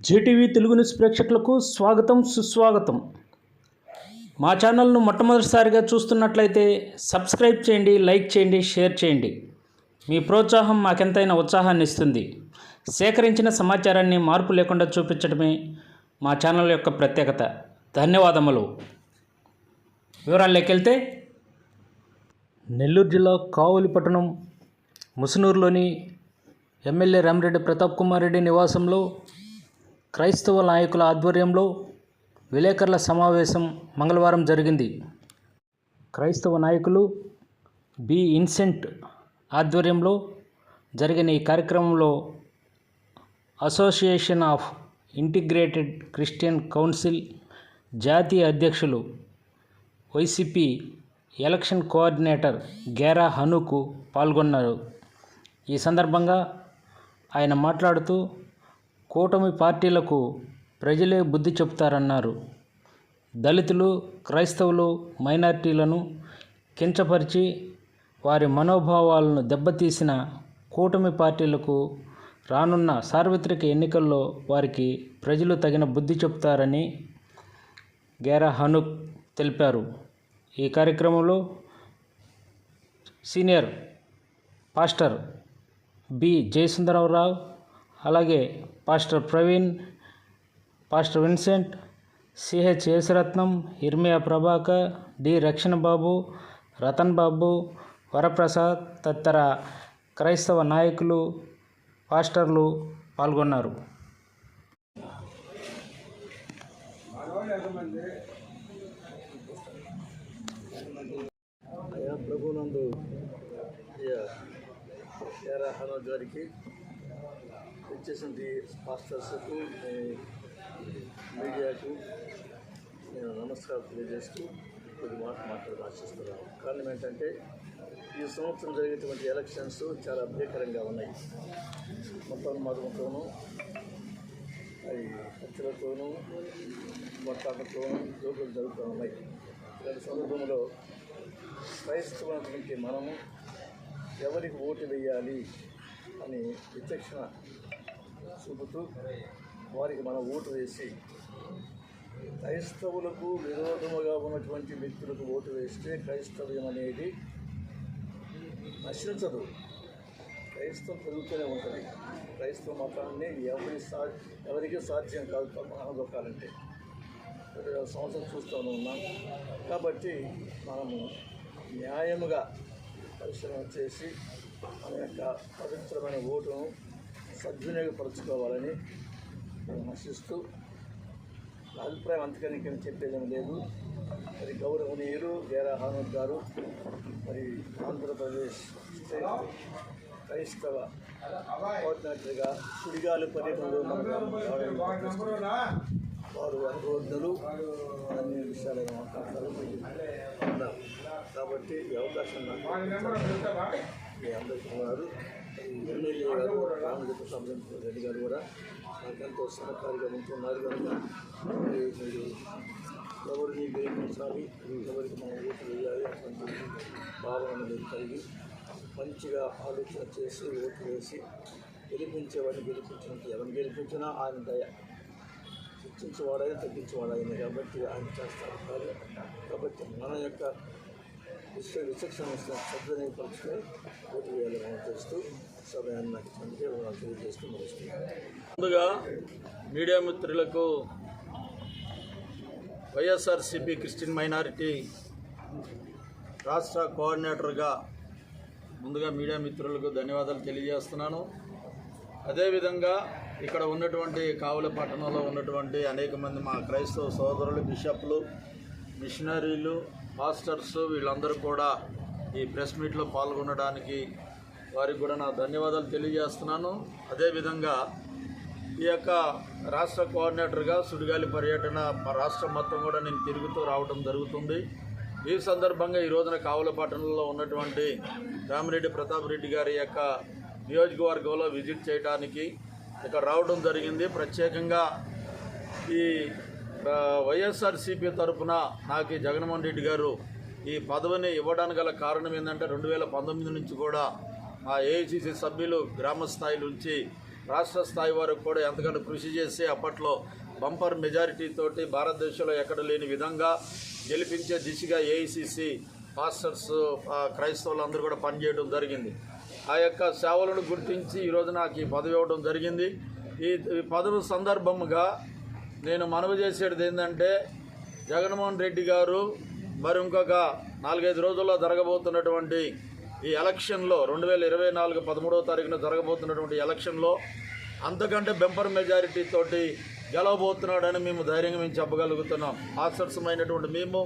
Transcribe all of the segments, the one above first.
Zee TV Telugu news ప్రేక్షకులకు స్వాగతం సుస్వాగతం. మా ఛానల్ను మొట్టమొదటిసారిగా చూస్తున్నట్లయితే సబ్స్క్రైబ్ చేయండి, లైక్ చేయండి, షేర్ చేయండి. మీ ప్రోత్సాహం మాకెంతైనా ఉత్సాహాన్ని ఇస్తుంది. సేకరించిన సమాచారాన్ని మార్పు లేకుండా చూపించడమే మా ఛానల్ యొక్క ప్రత్యేకత. ధన్యవాదములు. వివరాల్లోకి వెళ్తే, నెల్లూరు జిల్లా కావలి పట్టణం ముసునూరులోని ఎమ్మెల్యే రామిరెడ్డి ప్రతాప్ కుమార్ రెడ్డి నివాసంలో క్రైస్తవ నాయకుల ఆధ్వర్యంలో విలేకరుల సమావేశం మంగళవారం జరిగింది. క్రైస్తవ నాయకులు బి ఇన్సెంట్ ఆధ్వర్యంలో జరిగిన ఈ కార్యక్రమంలో association of integrated Christian council జాతీయ అధ్యక్షులు వైసీపీ ఎలక్షన్ కోఆర్డినేటర్ గేరా హనుకు పాల్గొన్నారు. ఈ సందర్భంగా ఆయన మాట్లాడుతూ, కూటమి పార్టీలకు ప్రజలే బుద్ధి చెబుతారన్నారు. దళితులు, క్రైస్తవులు, మైనారిటీలను కించపరిచి వారి మనోభావాలను దెబ్బతీసిన కూటమి పార్టీలకు రానున్న సార్వత్రిక ఎన్నికల్లో వారికి ప్రజలు తగిన బుద్ధి చెబుతారని గేరా హనుక్ తెలిపారు. ఈ కార్యక్రమంలో సీనియర్ పాస్టర్ బి జయసుందరరావు, అలాగే pastor Praveen, pastor Vincent, CH Yesuratnam, ఇర్మియా ప్రభాకర్, డి రక్షణ బాబు, రతన్ బాబు, వరప్రసాద్ తదితర క్రైస్తవ నాయకులు, పాస్టర్లు పాల్గొన్నారు. ప్రభునందు గేరా హనుక్ గారికి, వచ్చేసింది పాస్టర్స్కు, మీడియాకు నేను నమస్కారం తెలియజేస్తూ కొద్ది మాటలు ఆశిస్తున్నాను. కారణం ఏంటంటే, ఈ సంవత్సరం జరిగేటువంటి ఎలక్షన్స్ చాలా భీకరంగా ఉన్నాయి. మతంతోనూ అవి హత్యలతోనూ మొత్తాలతోనూ జోకులు జరుగుతూ ఉన్నాయి. ఇలాంటి సందర్భంలో క్రైస్తవులైనటువంటి మనము ఎవరికి ఓటు వేయాలి అని విచక్షణ చూపుతూ వారికి మనం ఓటు వేసి, క్రైస్తవులకు విరోధముగా ఉన్నటువంటి వ్యక్తులకు ఓటు వేస్తే క్రైస్తవ్యం అనేది నశించదు, క్రైస్తవం పెరుగుతూనే ఉంటుంది. క్రైస్తవ మతాన్ని ఎవరికి సాధ్యం కాదు అనదొక్కాలంటే. 20 సంవత్సరం చూస్తూనే ఉన్నాం. కాబట్టి మనము న్యాయముగా పరిశీలన చేసి మన యొక్క పవిత్రమైన ఓటును సద్వినియోగపరచుకోవాలని నేను ఆశిస్తూ, నా అభిప్రాయం అంతకనికని చెప్పేదేమీ లేదు. మరి గౌరవనీయులు గేరా హనుక్ గారు, మరి ఆంధ్రప్రదేశ్ స్టేట్ క్రైస్తవ కోఆర్డినేటర్గా సుడిగాలి పర్యటనలో వారు అనుభవజ్ఞులు, అన్ని విషయాలను మాట్లాడతారు. కాబట్టి ఈ అవకాశం మీ అందరికీ ఉన్నారు. ఎమ్మెల్యే గారు రామిరెడ్డి ప్రతాప్ రెడ్డి గారు కూడా నాకు ఎంతో సహకారిగా ఉంటున్నారు. కనుక మీరు ఎవరిని గెలిపించాలి, ఎవరికి మనం ఓటు వేయాలి అటువంటి భావన మీరు కలిగి మంచిగా ఆలోచన చేసి ఓటు వేసి గెలిపించేవాడిని గెలిపించినట్టు, ఎవరిని గెలిపించినా ఆయన దయ, శిక్షించేవాడైనా తగ్గించేవాడైనా కాబట్టి ఆయన చేస్తారు. కాబట్టి మన యొక్క విచక్షణ సద్వినియోగపరుచుకొని ఓటు వేయాలని మనం చేస్తూ సమయాన్ని నాకు తెలియజేస్తూ ముగిస్తున్నాను. ముందుగా మీడియా మిత్రులకు, వైఎస్ఆర్సీపీ క్రిస్టియన్ మైనారిటీ రాష్ట్ర కోఆర్డినేటర్గా ముందుగా మీడియా మిత్రులకు ధన్యవాదాలు తెలియజేస్తున్నాను. అదేవిధంగా ఇక్కడ ఉన్నటువంటి కావలి పట్టణంలో ఉన్నటువంటి అనేక మంది మా క్రైస్తవ సోదరులు, బిషప్లు, మిషనరీలు, పాస్టర్స్ వీళ్ళందరూ కూడా ఈ ప్రెస్ మీట్లో పాల్గొనడానికి వారికి కూడా నా ధన్యవాదాలు తెలియజేస్తున్నాను. అదేవిధంగా ఈ యొక్క రాష్ట్ర కోఆర్డినేటర్గా సుడిగాలి పర్యటన రాష్ట్రం మొత్తం కూడా నేను తిరుగుతూ రావడం జరుగుతుంది. ఈ సందర్భంగా ఈ రోజున కావలి పట్టణంలో ఉన్నటువంటి రామిరెడ్డి ప్రతాప్ రెడ్డి గారి యొక్క నియోజకవర్గంలో విజిట్ చేయడానికి ఇక్కడ రావడం జరిగింది. ప్రత్యేకంగా ఈ వైఎస్ఆర్సీపీ తరఫున నాకు జగన్మోహన్ రెడ్డి గారు ఈ పదవిని ఇవ్వడానికి గల కారణం ఏంటంటే, 2019 నుంచి కూడా మా ఏఐసీసీ సభ్యులు గ్రామ స్థాయి నుంచి రాష్ట్ర స్థాయి వరకు కూడా ఎంతగానో కృషి చేసి అప్పట్లో బంపర్ మెజారిటీ తోటి భారతదేశంలో ఎక్కడ లేని విధంగా గెలిపించే దిశగా ఏఐసిసి పాస్టర్స్ క్రైస్తవులందరూ కూడా పనిచేయడం జరిగింది. ఆ యొక్క సేవలను గుర్తించి ఈరోజు నాకు ఈ పదవి ఇవ్వడం జరిగింది. ఈ పదవి సందర్భంగా నేను మనవి చేసేది ఏంటంటే, జగన్మోహన్ రెడ్డి గారు మరి ఇంకొక 4-5 రోజుల్లో జరగబోతున్నటువంటి ఈ ఎలక్షన్లో 2024 13వ తారీఖున జరగబోతున్నటువంటి ఎలక్షన్లో అంతకంటే బెంపర్ మెజారిటీ తోటి గెలవబోతున్నాడని మేము ధైర్యంగా చెప్పగలుగుతున్నాం. ఆదర్శమైనటువంటి మేము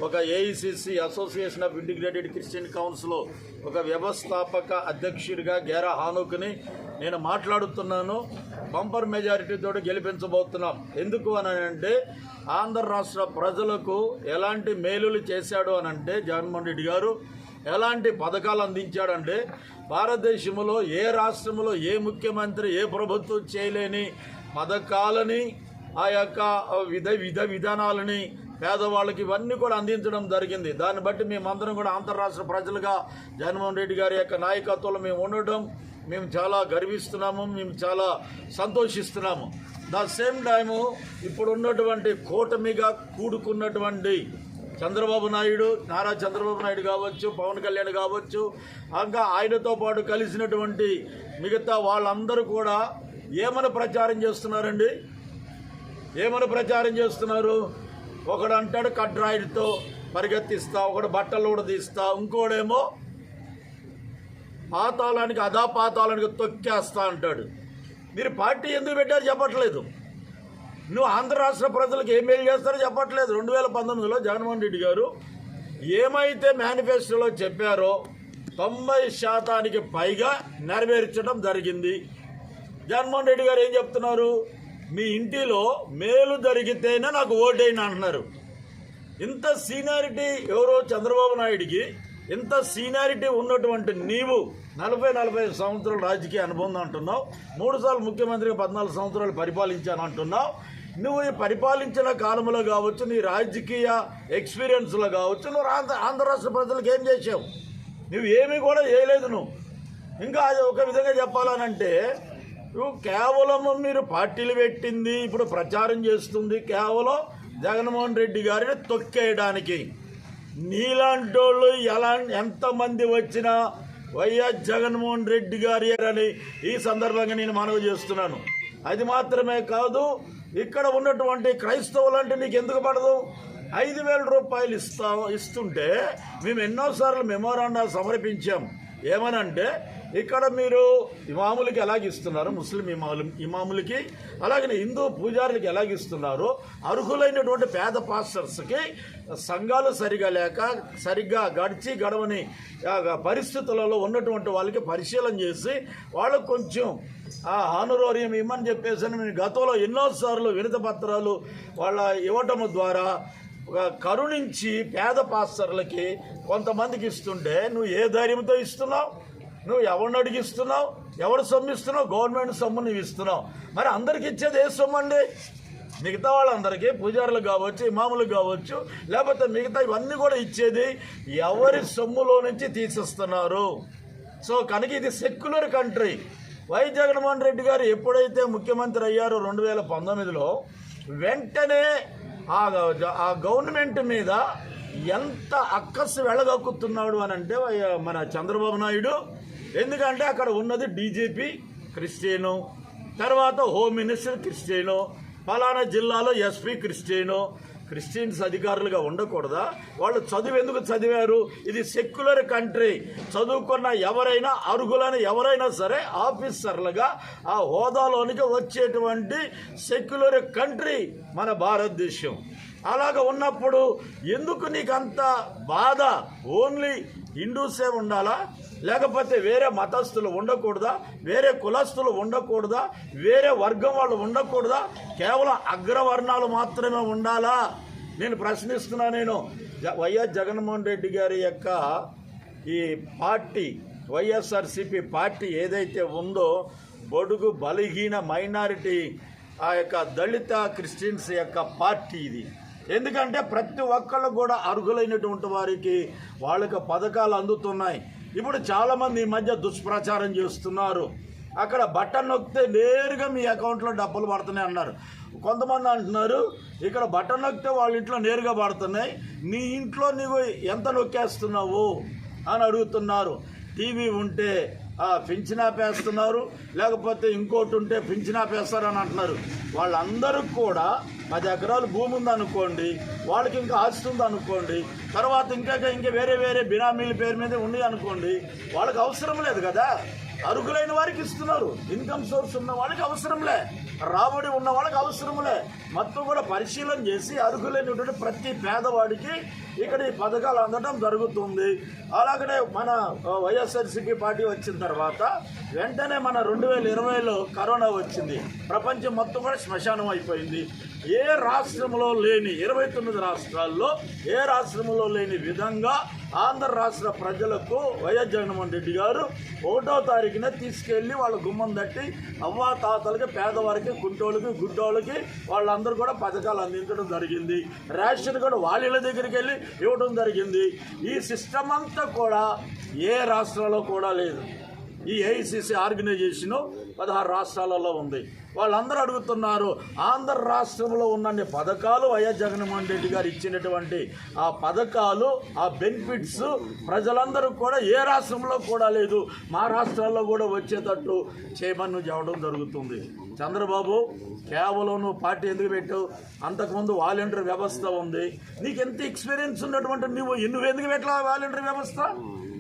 ఒక AICC association of integrated Christian council ఒక వ్యవస్థాపక అధ్యక్షుడిగా గేరా హానూక్ని నేను మాట్లాడుతున్నాను. బంపర్ మెజారిటీతో గెలిపించబోతున్నాం. ఎందుకు అని అంటే, ఆంధ్ర రాష్ట్ర ప్రజలకు ఎలాంటి మేలులు చేశాడు అని అంటే, జగన్మోహన్ రెడ్డి గారు ఎలాంటి పథకాలు అందించాడంటే, భారతదేశంలో ఏ రాష్ట్రంలో ఏ ముఖ్యమంత్రి ఏ ప్రభుత్వం చేయలేని పథకాలని ఆ యొక్క విధానాలని పేదవాళ్ళకి ఇవన్నీ కూడా అందించడం జరిగింది. దాన్ని బట్టి మేమందరం కూడా ఆంధ్ర రాష్ట్ర ప్రజలుగా జగన్మోహన్ రెడ్డి గారి యొక్క నాయకత్వంలో మేము ఉండడం మేము చాలా గర్విస్తున్నాము, మేము చాలా సంతోషిస్తున్నాము. ద సేమ్ టైము ఇప్పుడు ఉన్నటువంటి కూటమిగా కూడుకున్నటువంటి చంద్రబాబు నాయుడు, నారా చంద్రబాబు నాయుడు కావచ్చు, పవన్ కళ్యాణ్ కావచ్చు, ఇంకా ఆయనతో పాటు కలిసినటువంటి మిగతా వాళ్ళందరూ కూడా ఏమని ప్రచారం చేస్తున్నారండి? ఏమని ప్రచారం చేస్తున్నారు? ఒకడు అంటాడు కడ్రాయిడ్తో పరిగెత్తిస్తా, ఒకడు బట్టలు కూడా తీస్తా, ఇంకోడేమో పాతాళానికి అధాపాతాళానికి తొక్కేస్తా అంటాడు. మీరు పార్టీ ఎందుకు పెట్టారు చెప్పట్లేదు. నువ్వు ఆంధ్ర రాష్ట్ర ప్రజలకు ఏం మేలు చేస్తారో చెప్పట్లేదు. 2019లో జగన్మోహన్ రెడ్డి గారు ఏమైతే మేనిఫెస్టోలో చెప్పారో 90% పైగా నెరవేర్చడం జరిగింది. జగన్మోహన్ రెడ్డి గారు ఏం చెప్తున్నారు? మీ ఇంటిలో మేలు జరిగితేనే నాకు ఓటైనా అంటున్నారు. ఇంత సీనియారిటీ ఎవరో చంద్రబాబు నాయుడికి, ఇంత సీనియారిటీ ఉన్నటువంటి నీవు 40-45 సంవత్సరాలు రాజకీయ అనుభవం అంటున్నావు, 3 సార్లు ముఖ్యమంత్రిగా 14 సంవత్సరాలు పరిపాలించాను అంటున్నావు. నువ్వు ఈ పరిపాలించిన కాలంలో కావచ్చు, నీ రాజకీయ ఎక్స్పీరియన్స్లో కావచ్చు, నువ్వు ఆంధ్ర రాష్ట్ర ప్రజలకు ఏం చేసావు? నువ్వు ఏమీ కూడా చేయలేదు. నువ్వు ఇంకా అది ఒక విధంగా చెప్పాలనంటే, నువ్వు కేవలము మీరు పార్టీలు పెట్టింది ఇప్పుడు ప్రచారం చేస్తుంది కేవలం జగన్మోహన్ రెడ్డి గారిని తొక్కేయడానికి. నీలాంటి వాళ్ళు ఎంతమంది వచ్చినా వైఎస్ జగన్మోహన్ రెడ్డి గారి అని ఈ సందర్భంగా నేను మనవి చేస్తున్నాను. అది మాత్రమే కాదు, ఇక్కడ ఉన్నటువంటి క్రైస్తవులంటే నీకు ఎందుకు పడదు? 5,000 రూపాయలు ఇస్తుంటే మేము ఎన్నోసార్లు మెమోరాండాలు సమర్పించాం. ఏమనంటే, ఇక్కడ మీరు ఇమాములకి ఎలాగిస్తున్నారు, ముస్లిం ఇమాములకి, అలాగే హిందూ పూజారులకి ఎలాగిస్తున్నారు, అర్హులైనటువంటి పేద పాస్టర్స్కి సంఘాలు సరిగా లేక సరిగ్గా గడవని పరిస్థితులలో ఉన్నటువంటి వాళ్ళకి పరిశీలన చేసి వాళ్ళకు కొంచెం హానరోరియం ఇమ్మని చెప్పేసి మేము గతంలో ఎన్నోసార్లు వినతి పత్రాలు వాళ్ళ ఇవ్వటం ద్వారా కరుణించి పేద పాస్టర్లకి కొంతమందికి ఇస్తుంటే నువ్వు ఏ ధైర్యంతో ఇస్తున్నావు? నువ్వు ఎవరిని అడిగిస్తున్నావు? ఎవరు సొమ్ము ఇస్తున్నావు? గవర్నమెంట్ సొమ్ము నువ్వు ఇస్తున్నావు. మరి అందరికి ఇచ్చేది ఏ సొమ్ము అండి? మిగతా వాళ్ళందరికీ పూజారులు కావచ్చు, ఇమాములు కావచ్చు, లేకపోతే మిగతా ఇవన్నీ కూడా ఇచ్చేది ఎవరి సొమ్ములో నుంచి తీసిస్తున్నారు. సో కనుక ఇది secular country. Y Jaganmohan Reddy garu ఎప్పుడైతే ముఖ్యమంత్రి అయ్యారో 2019లో వెంటనే ఆ గవర్నమెంట్ మీద ఎంత అక్కసు వెళ్ళగక్కుతున్నాడు అని అంటే మన చంద్రబాబు నాయుడు. ఎందుకంటే అక్కడ ఉన్నది డీజీపీ క్రిస్టియను, తర్వాత హోమ్ మినిస్టర్ క్రిస్టియను, ఫలానా జిల్లాలో ఎస్పీ క్రిస్టియను. క్రిస్టియన్స్ అధికారులుగా ఉండకూడదా? వాళ్ళు చదువు ఎందుకు చదివారు? ఇది సెక్యులర్ కంట్రీ. చదువుకున్న ఎవరైనా, అర్హులైన ఎవరైనా సరే ఆఫీసర్లుగా ఆ హోదాలోనికి వచ్చేటువంటి సెక్యులర్ కంట్రీ మన భారతదేశం. అలాగ ఉన్నప్పుడు ఎందుకు నీకు అంత బాధ? ఓన్లీ హిందూసే ఉండాలా? లేకపోతే వేరే మతస్థులు ఉండకూడదా? వేరే కులస్తులు ఉండకూడదా? వేరే వర్గం వాళ్ళు ఉండకూడదా? కేవలం అగ్రవర్ణాలు మాత్రమే ఉండాలా? నేను ప్రశ్నిస్తున్నా. నేను వైఎస్ జగన్మోహన్ రెడ్డి గారి యొక్క ఈ పార్టీ వైఎస్ఆర్సీపీ పార్టీ ఏదైతే ఉందో, బడుగు బలహీన మైనారిటీ ఆ యొక్క దళిత క్రిస్టియన్స్ యొక్క పార్టీ ఇది. ఎందుకంటే ప్రతి ఒక్కళ్ళు కూడా అర్హులైనటువంటి వారికి వాళ్ళకి పథకాలు అందుతున్నాయి. ఇప్పుడు చాలామంది ఈ మధ్య దుష్ప్రచారం చేస్తున్నారు. అక్కడ బటన్ నొక్కితే నేరుగా మీ అకౌంట్లో డబ్బులు పడుతున్నాయి అన్నారు. కొంతమంది అంటున్నారు ఇక్కడ బటన్ నొక్కితే వాళ్ళ ఇంట్లో నేరుగా పడుతున్నాయి, నీ ఇంట్లో నీవు ఎంత నొక్కేస్తున్నావు అని అడుగుతున్నారు. టీవీ ఉంటే పింఛన్ ఆపేస్తున్నారు, లేకపోతే ఇంకోటి ఉంటే పింఛన్ ఆపేస్తారని అంటున్నారు. వాళ్ళందరూ కూడా 10 ఎకరాలు భూమి ఉందనుకోండి, వాళ్ళకి ఇంకా ఆస్తి ఉందనుకోండి, తర్వాత ఇంకా వేరే బినామీల పేరు మీద ఉంది అనుకోండి, వాళ్ళకి అవసరం లేదు కదా. అర్హులైన వారికి ఇస్తున్నారు. ఇన్కమ్ సోర్స్ ఉన్న వాళ్ళకి అవసరంలే, రాబడి ఉన్న వాళ్ళకి అవసరంలే. మొత్తం కూడా పరిశీలన చేసి అర్హులైనటువంటి ప్రతి పేదవాడికి ఇక్కడ ఈ పథకాలు అందడం జరుగుతుంది. అలాగనే మన వైఎస్ఆర్సీపీ పార్టీ వచ్చిన తర్వాత వెంటనే మన 2020లో కరోనా వచ్చింది. ప్రపంచం మొత్తం కూడా శ్మశానం అయిపోయింది. ఏ రాష్ట్రంలో లేని 29 రాష్ట్రాల్లో ఏ రాష్ట్రంలో లేని విధంగా ఆంధ్ర రాష్ట్ర ప్రజలకు వైఎస్ జగన్మోహన్ రెడ్డి గారు 1వ తారీఖున తీసుకెళ్ళి వాళ్ళ గుమ్మం తట్టి అవ్వా తాతలకి, పేదవారికి, కుంటోళ్ళకి, గుడ్డోళ్ళకి వాళ్ళందరూ కూడా పథకాలు అందించడం జరిగింది. రేషన్ కూడా వాళ్ళ దగ్గరికి వెళ్ళి ఇవ్వడం జరిగింది. ఈ సిస్టమ్ అంతా కూడా ఏ రాష్ట్రాల్లో కూడా లేదు. ఈ ఏఐసిసి ఆర్గనైజేషను 16 రాష్ట్రాలలో ఉంది. వాళ్ళందరూ అడుగుతున్నారు, ఆంధ్ర రాష్ట్రంలో ఉన్న పథకాలు వైఎస్ జగన్మోహన్ రెడ్డి గారు ఇచ్చినటువంటి ఆ పథకాలు, ఆ బెనిఫిట్స్ ప్రజలందరూ కూడా ఏ రాష్ట్రంలో కూడా లేదు, మా రాష్ట్రాల్లో కూడా వచ్చేటట్టు చేయమని చెప్పడం జరుగుతుంది. చంద్రబాబు, కేవలం నువ్వు పార్టీ ఎందుకు పెట్టావు? అంతకుముందు వాలంటీర్ వ్యవస్థ ఉంది. నీకు ఎంత ఎక్స్పీరియన్స్ ఉన్నటువంటి నువ్వు ఎందుకు పెట్టా వాలంటీర్ వ్యవస్థ?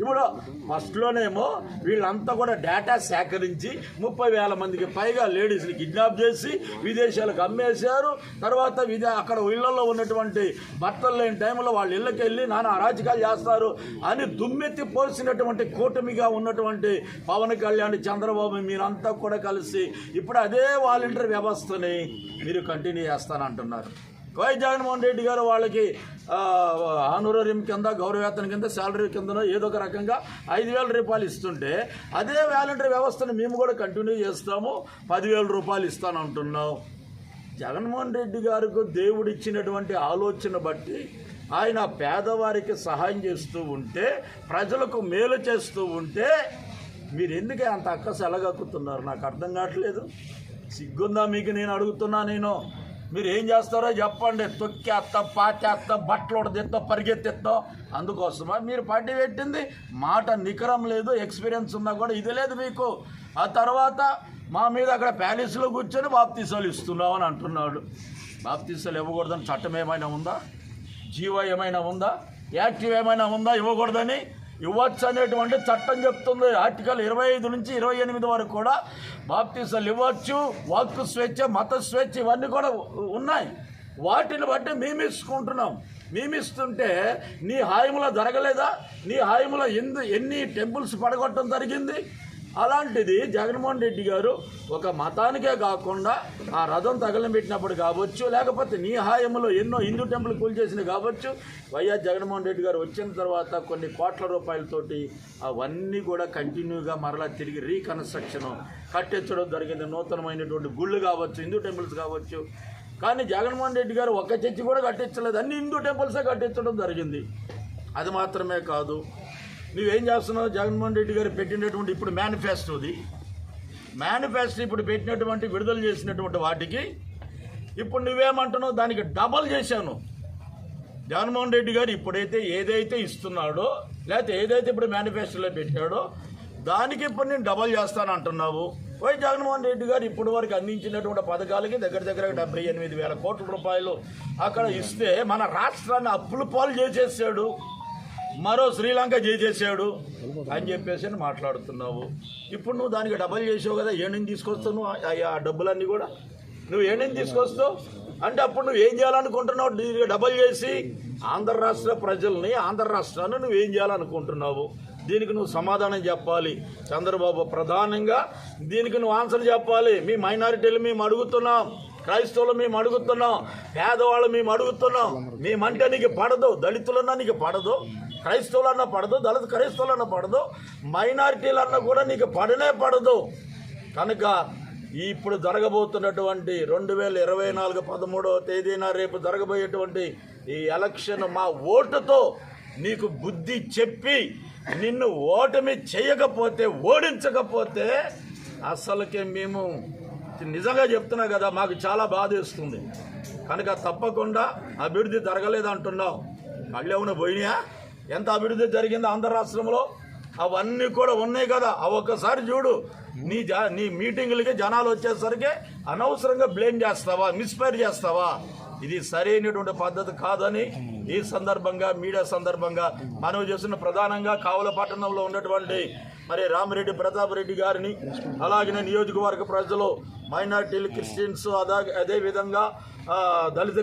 ఇప్పుడు ఫస్ట్లోనేమో వీళ్ళంతా కూడా డేటా సేకరించి 30,000 మందికి పైగా లేడీస్ని కిడ్నాప్ చేసి విదేశాలకు అమ్మేశారు. తర్వాత అక్కడ ఇళ్లలో ఉన్నటువంటి భర్తలు లేని టైంలో వాళ్ళ ఇళ్ళకి వెళ్ళి నానా అరాజకాలు చేస్తారు అని దుమ్మెత్తి పోసినటువంటి కూటమిగా ఉన్నటువంటి పవన్ కళ్యాణ్, చంద్రబాబు మీరంతా కూడా కలిసి ఇప్పుడు అదే వాలంటీర్ వ్యవస్థని మీరు కంటిన్యూ చేస్తానంటున్నారు. వైఎస్ జగన్మోహన్ రెడ్డి గారు వాళ్ళకి ఆనోరేరియం కింద, గౌరవవేతన కింద, శాలరీ కిందనో ఏదో ఒక రకంగా 5,000 రూపాయలు ఇస్తుంటే అదే వాలంటీర్ వ్యవస్థను మేము కూడా కంటిన్యూ చేస్తాము, 10,000 రూపాయలు ఇస్తానంటున్నాం. జగన్మోహన్ రెడ్డి గారికి దేవుడు ఇచ్చినటువంటి ఆలోచన బట్టి ఆయన పేదవారికి సహాయం చేస్తూ ఉంటే, ప్రజలకు మేలు చేస్తూ ఉంటే మీరు ఎందుకే అంత అక్కసు ఎలాగక్కుతున్నారు? నాకు అర్థం కావట్లేదు. సిగ్గుందా మీకు? నేను అడుగుతున్నా. మీరు ఏం చేస్తారో చెప్పండి. తొక్కేస్తాం, పాతేస్తాం, బట్టలు ఉడదెత్తాం, పరిగెత్తెత్తాం. అందుకోసమా మీరు పార్టీ పెట్టింది? మాట నికరం లేదు, ఎక్స్పీరియన్స్ ఉన్నా కూడా ఇది లేదు మీకు. ఆ తర్వాత మా మీద అక్కడ ప్యాలెస్లో కూర్చొని బాప్తీసాలు ఇస్తున్నావు అని అంటున్నాడు. బాప్తీసాలు ఇవ్వకూడదని చట్టం ఏమైనా ఉందా? జీవో ఏమైనా ఉందా? యాక్టివ్ ఏమైనా ఉందా ఇవ్వకూడదని? ఇవ్వచ్చు అనేటువంటి చట్టం చెప్తుంది. ఆర్టికల్ 25 నుంచి 28 వరకు కూడా బాప్తీసాలు ఇవ్వచ్చు. వాక్కు స్వేచ్ఛ, మత స్వేచ్ఛ ఇవన్నీ కూడా ఉన్నాయి. వాటిని బట్టి మేము ఇస్తుంటున్నాం. మేము ఇస్తుంటే నీ హాయంలో జరగలేదా? నీ హాయంలో ఎన్ని టెంపుల్స్ పడగొట్టడం జరిగింది? అలాంటిది జగన్మోహన్ రెడ్డి గారు ఒక మతానికే కాకుండా ఆ రథం తగలబెట్టినప్పుడు కావచ్చు, లేకపోతే నీ హాయంలో ఎన్నో హిందూ టెంపుల్ కూల్చేసినవి కావచ్చు, వైఎస్ జగన్మోహన్ రెడ్డి గారు వచ్చిన తర్వాత కొన్ని కోట్ల రూపాయలతోటి అవన్నీ కూడా కంటిన్యూగా మరలా తిరిగి రీకన్స్ట్రక్షన్ కట్టించడం జరిగింది. నూతనమైనటువంటి గుళ్ళు కావచ్చు, హిందూ టెంపుల్స్ కావచ్చు. కానీ జగన్మోహన్ రెడ్డి గారు ఒక చర్చి కూడా కట్టించలేదు, అన్ని హిందూ టెంపుల్సే కట్టించడం జరిగింది. అది మాత్రమే కాదు, నువ్వేం చేస్తున్నావు? జగన్మోహన్ రెడ్డి గారు పెట్టినటువంటి ఇప్పుడు మేనిఫెస్టో ఇప్పుడు పెట్టినటువంటి విడుదల చేసినటువంటి వాటికి ఇప్పుడు నువ్వేమంటున్నావు? దానికి డబల్ చేశాను. జగన్మోహన్ రెడ్డి గారు ఇప్పుడైతే ఏదైతే ఇస్తున్నాడో, లేకపోతే ఏదైతే ఇప్పుడు మేనిఫెస్టోలో పెట్టాడో దానికి ఇప్పుడు నేను డబల్ చేస్తాను అంటున్నావు. వైఎస్ జగన్మోహన్ రెడ్డి గారు ఇప్పటి వరకు అందించినటువంటి పథకాలకి దగ్గర 78,000 కోట్ల రూపాయలు అక్కడ ఇస్తే మన రాష్ట్రాన్ని అప్పుల పాలు చేసేసాడు, మరో శ్రీలంక చేసేసాడు అని చెప్పేసి మాట్లాడుతున్నావు. ఇప్పుడు నువ్వు దానికి డబల్ చేసావు కదా, ఏమేమి తీసుకొస్తావు నువ్వు? ఆ డబ్బులన్నీ కూడా నువ్వు ఏమేమి తీసుకొస్తావు అంటే అప్పుడు నువ్వు ఏం చేయాలనుకుంటున్నావు? దీనికి డబల్ చేసి ఆంధ్ర రాష్ట్ర ప్రజల్ని, ఆంధ్ర రాష్ట్రాన్ని నువ్వు ఏం చేయాలనుకుంటున్నావు? దీనికి నువ్వు సమాధానం చెప్పాలి చంద్రబాబు. ప్రధానంగా దీనికి నువ్వు ఆన్సర్ చెప్పాలి. మీ మైనారిటీలు మేము అడుగుతున్నాం, క్రైస్తవులు మేము అడుగుతున్నాం, పేదవాళ్ళు మేము అడుగుతున్నాం. మేమంటే నీకు పడదు, దళితులన్నా నీకు పడదు, క్రైస్తవులన్నా పడదు, దళిత క్రైస్తవులన్నా పడదు, మైనారిటీలన్నా కూడా నీకు పడనే పడదు. కనుక ఇప్పుడు జరగబోతున్నటువంటి 2024 13వ తేదీన రేపు జరగబోయేటువంటి ఈ ఎలక్షన్ మా ఓటుతో నీకు బుద్ధి చెప్పి నిన్ను ఓటమి చేయకపోతే, ఓడించకపోతే అసలుకే మేము నిజంగా చెప్తున్నా కదా, మాకు చాలా బాధేస్తుంది. కనుక తప్పకుండా అభివృద్ధి జరగలేదు అంటున్నాం. మళ్ళీ ఏమైనా పోయినాయా? ఎంత అభివృద్ధి జరిగిందో ఆంధ్ర రాష్ట్రంలో అవన్నీ కూడా ఉన్నాయి కదా. అవి ఒక్కసారి చూడు. నీ మీటింగులకి జనాలు వచ్చేసరికి అనవసరంగా బ్లేమ్ చేస్తావా, మిస్ఫైర్ చేస్తావా? ఇది సరైనటువంటి పద్ధతి కాదని ఈ సందర్భంగా మీడియా సందర్భంగా మనవి చేస్తున్న. ప్రధానంగా కావల పట్టణంలో ఉన్నటువంటి మరి రామిరెడ్డి ప్రతాప్ రెడ్డి గారిని, అలాగే నియోజకవర్గ ప్రజలు, మైనార్టీలు, క్రిస్టియన్స్, అదేవిధంగా దళిత